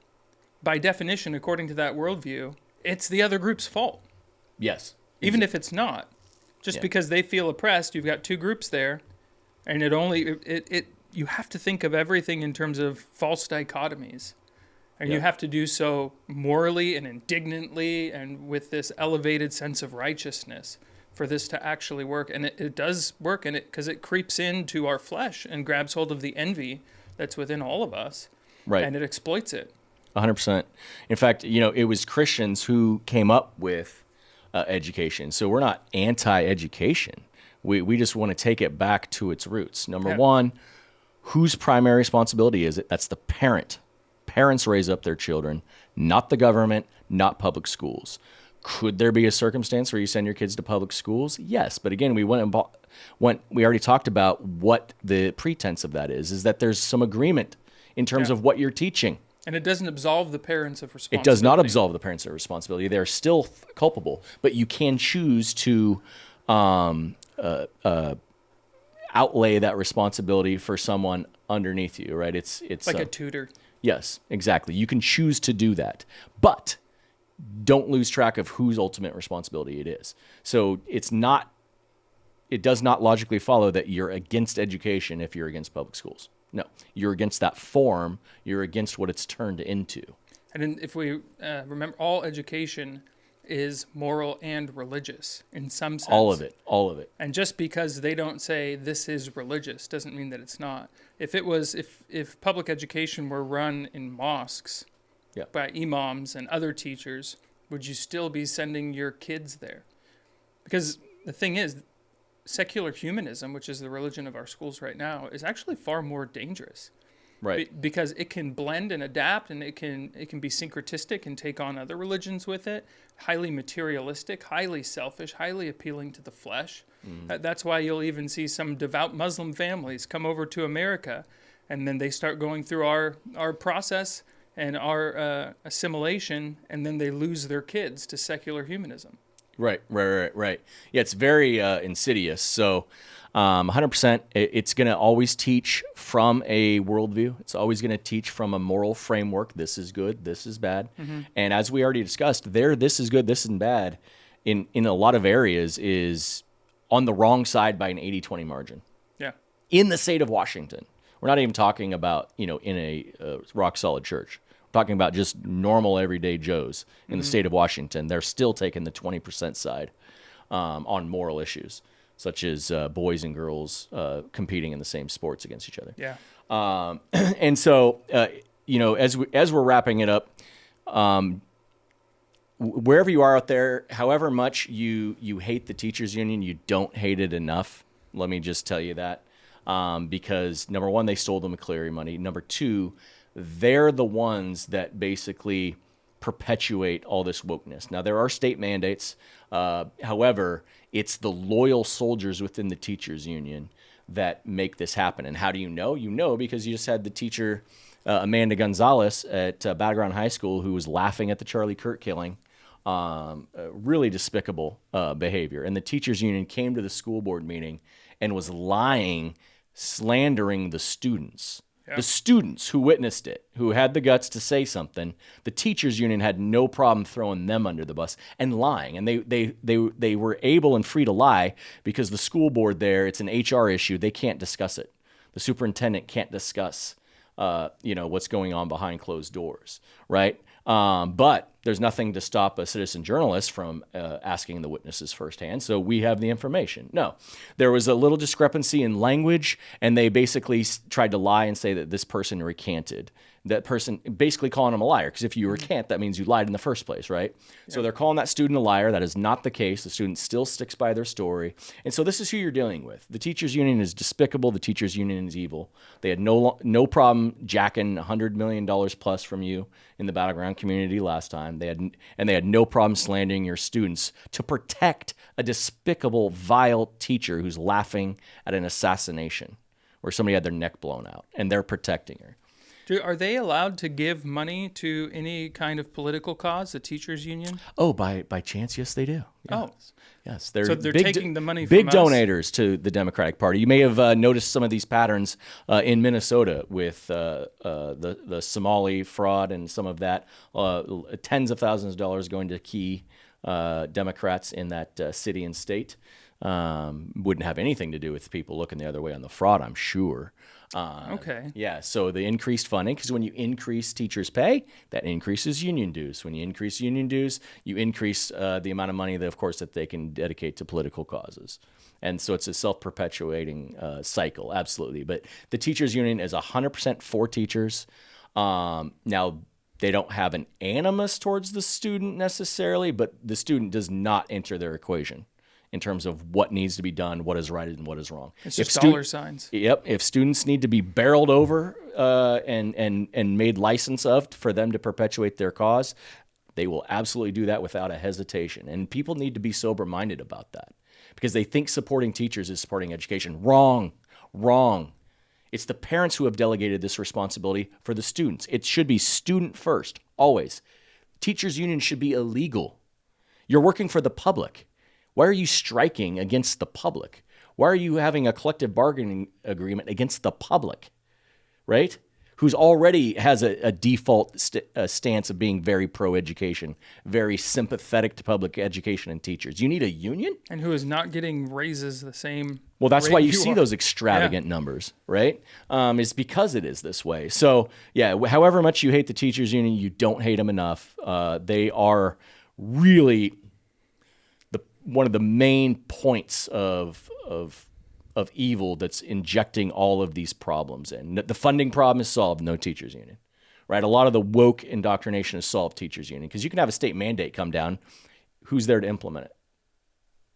Speaker 1: By definition, according to that worldview, it's the other group's fault.
Speaker 2: Yes.
Speaker 1: Even if it's not. Just because they feel oppressed, you've got two groups there, and you have to think of everything in terms of false dichotomies. And you have to do so morally and indignantly and with this elevated sense of righteousness for this to actually work. And it does work, and because it creeps into our flesh and grabs hold of the envy that's within all of us.
Speaker 2: Right.
Speaker 1: And it exploits it.
Speaker 2: 100%. In fact, it was Christians who came up with education. So we're not anti-education. We just want to take it back to its roots. Number one, whose primary responsibility is it? That's the parent. Parents raise up their children, not the government, not public schools. Could there be a circumstance where you send your kids to public schools? Yes. But again, we already talked about what the pretense of that is that there's some agreement in terms of what you're teaching.
Speaker 1: And it doesn't absolve the parents of responsibility.
Speaker 2: It does not absolve the parents of responsibility. They're still culpable, but you can choose to outlay that responsibility for someone underneath you, right? It's
Speaker 1: like a tutor.
Speaker 2: Yes, exactly. You can choose to do that, but don't lose track of whose ultimate responsibility it is. So it does not logically follow that you're against education if you're against public schools. No, you're against that form. You're against what it's turned into.
Speaker 1: And then if we remember, all education is moral and religious in some sense.
Speaker 2: All of it.
Speaker 1: And just because they don't say this is religious doesn't mean that it's not. If public education were run in mosques by imams and other teachers, would you still be sending your kids there? Because the thing is, secular humanism, which is the religion of our schools right now, is actually far more dangerous.
Speaker 2: Right.
Speaker 1: Because it can blend and adapt, and it can be syncretistic and take on other religions with it. Highly materialistic, highly selfish, highly appealing to the flesh. That's why you'll even see some devout Muslim families come over to America, and then they start going through our process and our assimilation, and then they lose their kids to secular humanism.
Speaker 2: Right. Yeah, it's very insidious. So 100%, it's going to always teach from a worldview. It's always going to teach from a moral framework. This is good, this is bad. And as we already discussed, this is good, this is bad, in a lot of areas is on the wrong side by an 80-20 margin.
Speaker 1: Yeah.
Speaker 2: In the state of Washington. We're not even talking about, in a rock-solid church. Talking about just normal everyday Joes in the state of Washington, they're still taking the 20% side on moral issues, such as boys and girls competing in the same sports against each other.
Speaker 1: Yeah.
Speaker 2: And so, as we're wrapping it up, wherever you are out there, however much you hate the teachers union, you don't hate it enough. Let me just tell you that, because number one, they stole the McCleary money. Number two, they're the ones that basically perpetuate all this wokeness. Now, there are state mandates. However, it's the loyal soldiers within the teachers union that make this happen. And how do you know? You know because you just had the teacher, Amanda Gonzalez at Battleground High School, who was laughing at the Charlie Kirk killing really despicable behavior. And the teachers union came to the school board meeting and was lying, slandering the students. Yeah. The students who witnessed it, who had the guts to say something, the teachers union had no problem throwing them under the bus and lying. And they were able and free to lie because the school board there, it's an HR issue. They can't discuss it. The superintendent can't discuss what's going on behind closed doors, right? But there's nothing to stop a citizen journalist from asking the witnesses firsthand, so we have the information. No, there was a little discrepancy in language, and they basically tried to lie and say that this person recanted. That person basically calling him a liar, because if you recant, that means you lied in the first place, right? Yeah. So they're calling that student a liar. That is not the case. The student still sticks by their story. And so this is who you're dealing with. The teachers union is despicable. The teachers union is evil. They had no problem jacking $100 million plus from you in the Battleground community last time. They had no problem slandering your students to protect a despicable, vile teacher who's laughing at an assassination where somebody had their neck blown out, and they're protecting her.
Speaker 1: Are they allowed to give money to any kind of political cause, the teachers union?
Speaker 2: Oh, by chance, yes, they do. Yes.
Speaker 1: Oh.
Speaker 2: Yes,
Speaker 1: so they're taking the money
Speaker 2: big
Speaker 1: from us?
Speaker 2: donators to the Democratic Party. You may have noticed some of these patterns in Minnesota with the Somali fraud and some of that, tens of thousands of dollars going to key Democrats in that city and state. Wouldn't have anything to do with people looking the other way on the fraud, I'm sure.
Speaker 1: Okay.
Speaker 2: Yeah, so the increased funding, because when you increase teachers' pay, that increases union dues. When you increase union dues, you increase the amount of money, that, of course, that they can dedicate to political causes. And so it's a self-perpetuating cycle, absolutely. But the teachers' union is 100% for teachers. Now, they don't have an animus towards the student necessarily, but the student does not enter their equation in terms of what needs to be done, what is right and what is wrong.
Speaker 1: It's just dollar signs.
Speaker 2: Yep. If students need to be barreled over and made license of for them to perpetuate their cause, they will absolutely do that without a hesitation. And people need to be sober-minded about that because they think supporting teachers is supporting education. Wrong. It's the parents who have delegated this responsibility for the students. It should be student first, always. Teachers' union should be illegal. You're working for the public. Why are you striking against the public? Why are you having a collective bargaining agreement against the public, right? Who's already has a default stance of being very pro-education, very sympathetic to public education and teachers. You need a union?
Speaker 1: And who is not getting raises the same.
Speaker 2: Well, that's why you see those extravagant numbers, right? It's because it is this way. So, yeah, however much you hate the teachers union, you don't hate them enough. They are really one of the main points of evil that's injecting all of these problems in. The funding problem is solved, no teachers union, right? A lot of the woke indoctrination is solved, teachers union, because you can have a state mandate come down. Who's there to implement it?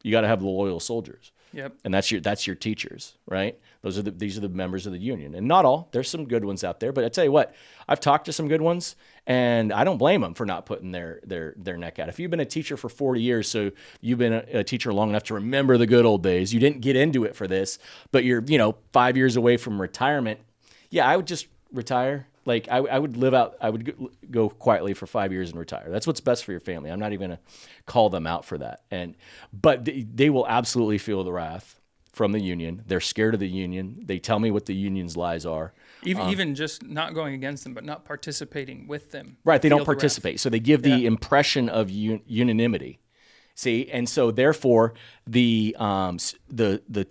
Speaker 2: You got to have the loyal soldiers.
Speaker 1: Yep.
Speaker 2: And that's your teachers, right? These are the members of the union. And not all. There's some good ones out there, but I tell you what, I've talked to some good ones, and I don't blame them for not putting their neck out. If you've been a teacher for 40 years, so you've been a teacher long enough to remember the good old days, you didn't get into it for this, but you're 5 years away from retirement. Yeah, I would just retire. Like I would live out. I would go quietly for 5 years and retire. That's what's best for your family. I'm not even going to call them out for that. But they will absolutely feel the wrath from the union. They're scared of the union. They tell me what the union's lies are.
Speaker 1: Even just not going against them, but not participating with them.
Speaker 2: Right. They don't participate. So they give the impression of unanimity. See, and so therefore the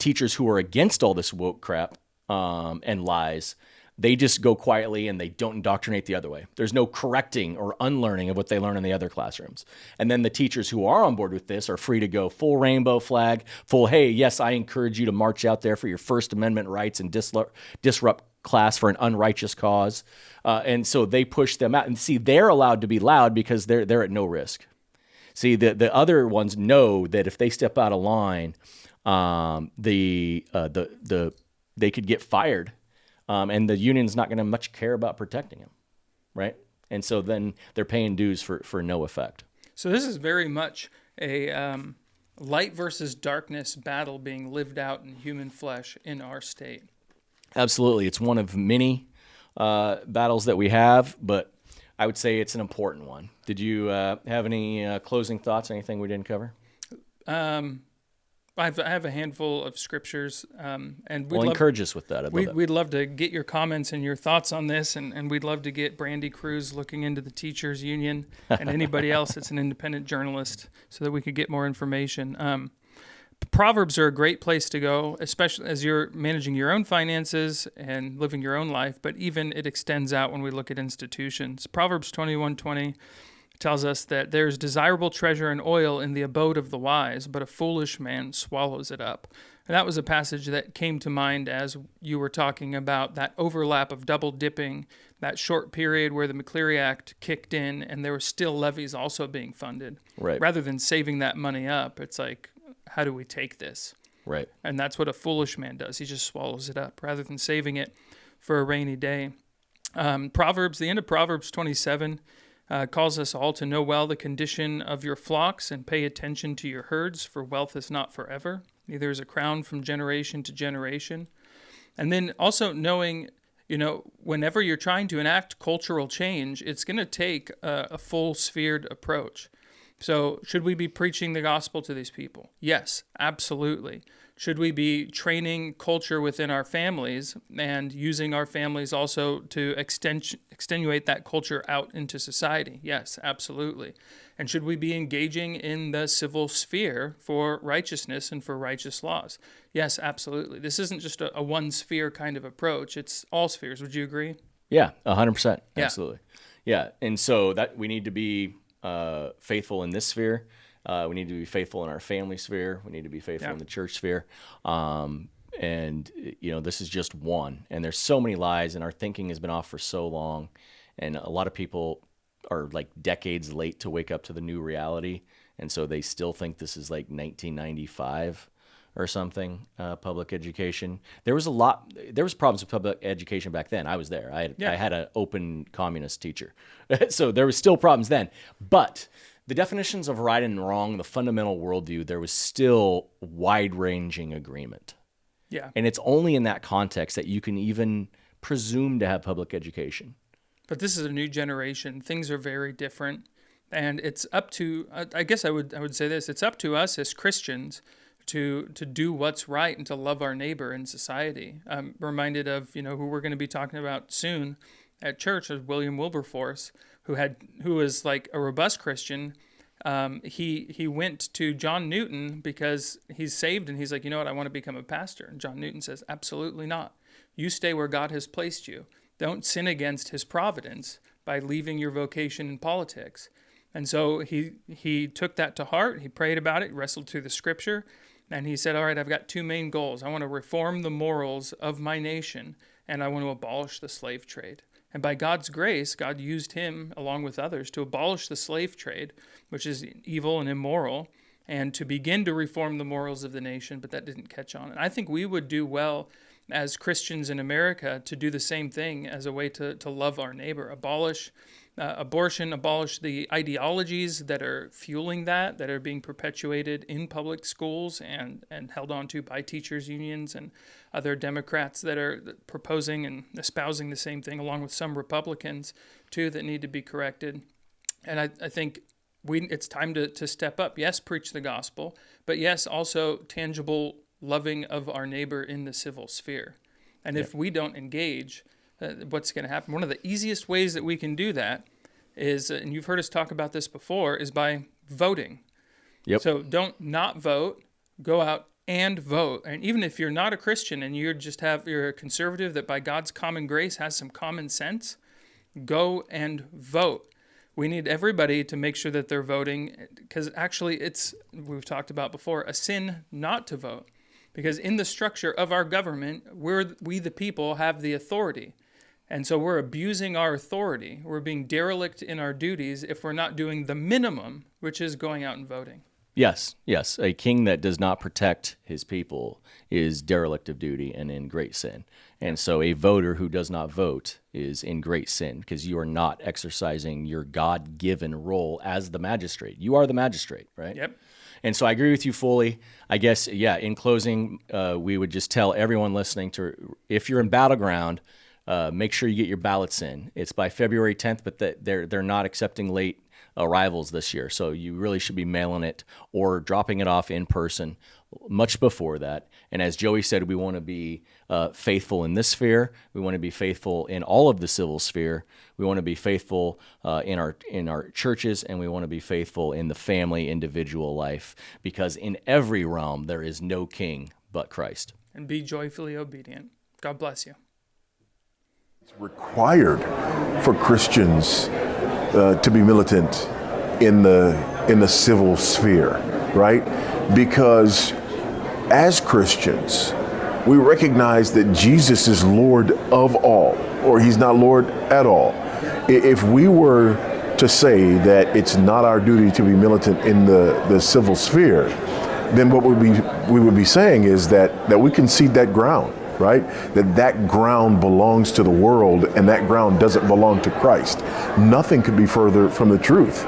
Speaker 2: teachers who are against all this woke crap and lies, they just go quietly and they don't indoctrinate the other way. There's no correcting or unlearning of what they learn in the other classrooms. And then the teachers who are on board with this are free to go full rainbow flag, full, hey, yes, I encourage you to march out there for your First Amendment rights and disrupt class for an unrighteous cause. And so they push them out. And see, they're allowed to be loud because they're at no risk. See, the other ones know that if they step out of line, they could get fired. And the union's not going to much care about protecting them, right? And so then they're paying dues for no effect.
Speaker 1: So this is very much a light versus darkness battle being lived out in human flesh in our state.
Speaker 2: Absolutely. It's one of many battles that we have, but I would say it's an important one. Did you have any closing thoughts? Anything we didn't cover?
Speaker 1: I have a handful of scriptures, and
Speaker 2: encourage us with that.
Speaker 1: We'd love to get your comments and your thoughts on this, and we'd love to get Brandy Cruz looking into the teachers union and anybody else that's an independent journalist, so that we could get more information. Proverbs are a great place to go, especially as you're managing your own finances and living your own life, but even it extends out when we look at institutions. Proverbs 21:20 tells us that there's desirable treasure and oil in the abode of the wise, but a foolish man swallows it up. And that was a passage that came to mind as you were talking about that overlap of double dipping, that short period where the McCleary Act kicked in and there were still levies also being funded.
Speaker 2: Right.
Speaker 1: Rather than saving that money up, it's like, how do we take this?
Speaker 2: Right.
Speaker 1: And that's what a foolish man does. He just swallows it up rather than saving it for a rainy day. The end of Proverbs 27 calls us all to know well the condition of your flocks and pay attention to your herds, for wealth is not forever. Neither is a crown from generation to generation. And then also knowing, whenever you're trying to enact cultural change, it's going to take a full-sphered approach. So should we be preaching the gospel to these people? Yes, absolutely. Should we be training culture within our families and using our families also to extenuate that culture out into society? Yes, absolutely. And should we be engaging in the civil sphere for righteousness and for righteous laws? Yes, absolutely. This isn't just a one sphere kind of approach. It's all spheres. Would you agree?
Speaker 2: Yeah, 100%.
Speaker 1: Yeah.
Speaker 2: Absolutely. Yeah. And so that we need to be faithful in this sphere. We need to be faithful in our family sphere. We need to be faithful in the church sphere. And this is just one. And there's so many lies, and our thinking has been off for so long. And a lot of people are like decades late to wake up to the new reality. And so they still think this is like 1995 or something, public education. There was problems with public education back then. I was there. I had an open communist teacher. So there was still problems then. But the definitions of right and wrong, the fundamental worldview, there was still wide-ranging agreement.
Speaker 1: Yeah.
Speaker 2: And it's only in that context that you can even presume to have public education.
Speaker 1: But this is a new generation. Things are very different. And it's up to, I guess I would say this, it's up to us as Christians to do what's right and to love our neighbor in society. I'm reminded of, who we're going to be talking about soon at church, is William Wilberforce, who was like a robust Christian. He went to John Newton because he's saved, and he's like, you know what, I want to become a pastor. And John Newton says, absolutely not. You stay where God has placed you. Don't sin against his providence by leaving your vocation in politics. And so he took that to heart. He prayed about it, wrestled through the scripture, and he said, all right, I've got two main goals. I want to reform the morals of my nation, and I want to abolish the slave trade. And by God's grace, God used him, along with others, to abolish the slave trade, which is evil and immoral, and to begin to reform the morals of the nation, but that didn't catch on. And I think we would do well as Christians in America to do the same thing as a way to love our neighbor, abolish abortion, abolish the ideologies that are fueling that are being perpetuated in public schools and held on to by teachers' unions and other Democrats that are proposing and espousing the same thing, along with some Republicans, too, that need to be corrected. And I think it's time to step up. Yes, preach the gospel, but yes, also tangible loving of our neighbor in the civil sphere. And if we don't engage, what's going to happen? One of the easiest ways that we can do that is, and you've heard us talk about this before, is by voting.
Speaker 2: Yep.
Speaker 1: So don't not vote, go out and vote. And even if you're not a Christian and you're a conservative that by God's common grace has some common sense, go and vote. We need everybody to make sure that they're voting, because actually we've talked about before, a sin not to vote. Because in the structure of our government, we the people have the authority. And so we're abusing our authority. We're being derelict in our duties if we're not doing the minimum, which is going out and voting.
Speaker 2: Yes. A king that does not protect his people is derelict of duty and in great sin. And so a voter who does not vote is in great sin, because you are not exercising your God-given role as the magistrate. You are the magistrate, right?
Speaker 1: Yep.
Speaker 2: And so I agree with you fully. I guess, in closing, we would just tell everyone listening if you're in Battleground, make sure you get your ballots in. It's by February 10th, but they're not accepting late arrivals this year. So you really should be mailing it or dropping it off in person much before that. And as Joey said, we want to be faithful in this sphere. We want to be faithful in all of the civil sphere. We want to be faithful in our churches, and we want to be faithful in the family, individual life, because in every realm there is no king but Christ.
Speaker 1: And be joyfully obedient. God bless you.
Speaker 5: It's required for Christians to be militant in the civil sphere, right? Because as Christians, we recognize that Jesus is Lord of all, or he's not Lord at all. If we were to say that it's not our duty to be militant in the civil sphere, then what we would be saying is that we concede that ground, right? That ground belongs to the world, and that ground doesn't belong to Christ. Nothing could be further from the truth.